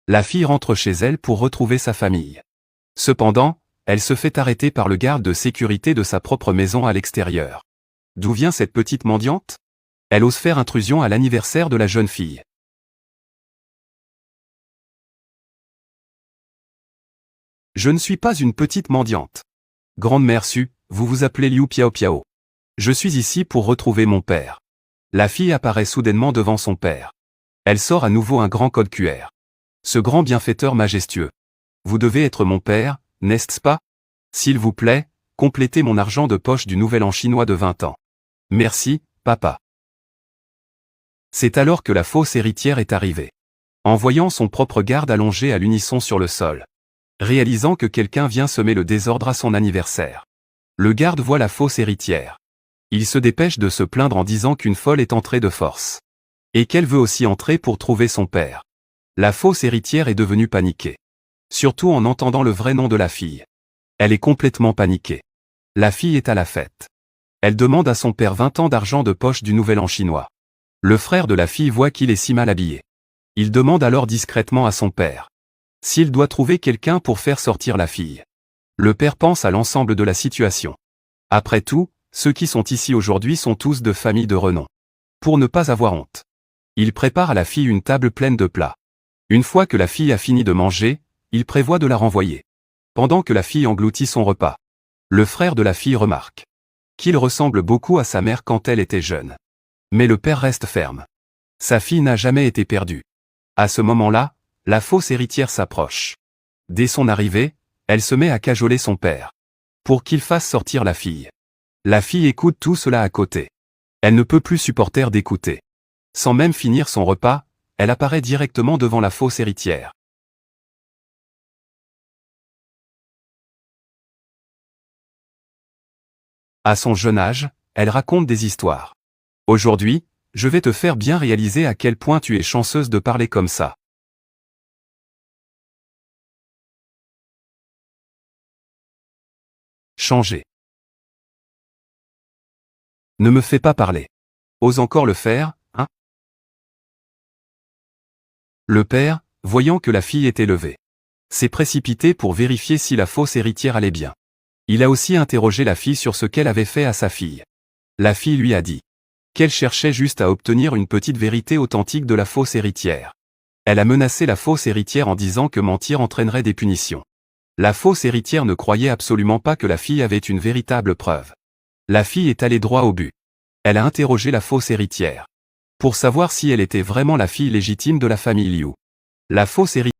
La fille rentre chez elle pour retrouver sa famille. Cependant, elle se fait arrêter par le garde de sécurité de sa propre maison à l'extérieur. D'où vient cette petite mendiante? Elle ose faire intrusion à l'anniversaire de la jeune fille. Je ne suis pas une petite mendiante. Grande-mère Su, vous vous appelez Liu Piao Piao. Je suis ici pour retrouver mon père. La fille apparaît soudainement devant son père. Elle sort à nouveau un grand code QR. Ce grand bienfaiteur majestueux. Vous devez être mon père, n'est-ce pas? S'il vous plaît, complétez mon argent de poche du nouvel an chinois de 20 ans. Merci, papa. C'est alors que la fausse héritière est arrivée. En voyant son propre garde allongé à l'unisson sur le sol. Réalisant que quelqu'un vient semer le désordre à son anniversaire. Le garde voit la fausse héritière. Il se dépêche de se plaindre en disant qu'une folle est entrée de force. Et qu'elle veut aussi entrer pour trouver son père. La fausse héritière est devenue paniquée. Surtout en entendant le vrai nom de la fille. Elle est complètement paniquée. La fille est à la fête. Elle demande à son père 20 ans d'argent de poche du nouvel an chinois. Le frère de la fille voit qu'il est si mal habillé. Il demande alors discrètement à son père s'il doit trouver quelqu'un pour faire sortir la fille. Le père pense à l'ensemble de la situation. Après tout, ceux qui sont ici aujourd'hui sont tous de famille de renom. Pour ne pas avoir honte. Il prépare à la fille une table pleine de plats. Une fois que la fille a fini de manger, il prévoit de la renvoyer. Pendant que la fille engloutit son repas. Le frère de la fille remarque qu'il ressemble beaucoup à sa mère quand elle était jeune. Mais le père reste ferme. Sa fille n'a jamais été perdue. À ce moment-là, la fausse héritière s'approche. Dès son arrivée, elle se met à cajoler son père. Pour qu'il fasse sortir la fille. La fille écoute tout cela à côté. Elle ne peut plus supporter d'écouter. Sans même finir son repas, elle apparaît directement devant la fausse héritière. À son jeune âge, elle raconte des histoires. Aujourd'hui, je vais te faire bien réaliser à quel point tu es chanceuse de parler comme ça. Changer. Ne me fais pas parler. Ose encore le faire, hein? Le père, voyant que la fille était levée, s'est précipité pour vérifier si la fausse héritière allait bien. Il a aussi interrogé la fille sur ce qu'elle avait fait à sa fille. La fille lui a dit qu'elle cherchait juste à obtenir une petite vérité authentique de la fausse héritière. Elle a menacé la fausse héritière en disant que mentir entraînerait des punitions. La fausse héritière ne croyait absolument pas que la fille avait une véritable preuve. La fille est allée droit au but. Elle a interrogé la fausse héritière pour savoir si elle était vraiment la fille légitime de la famille Liu. La fausse héritière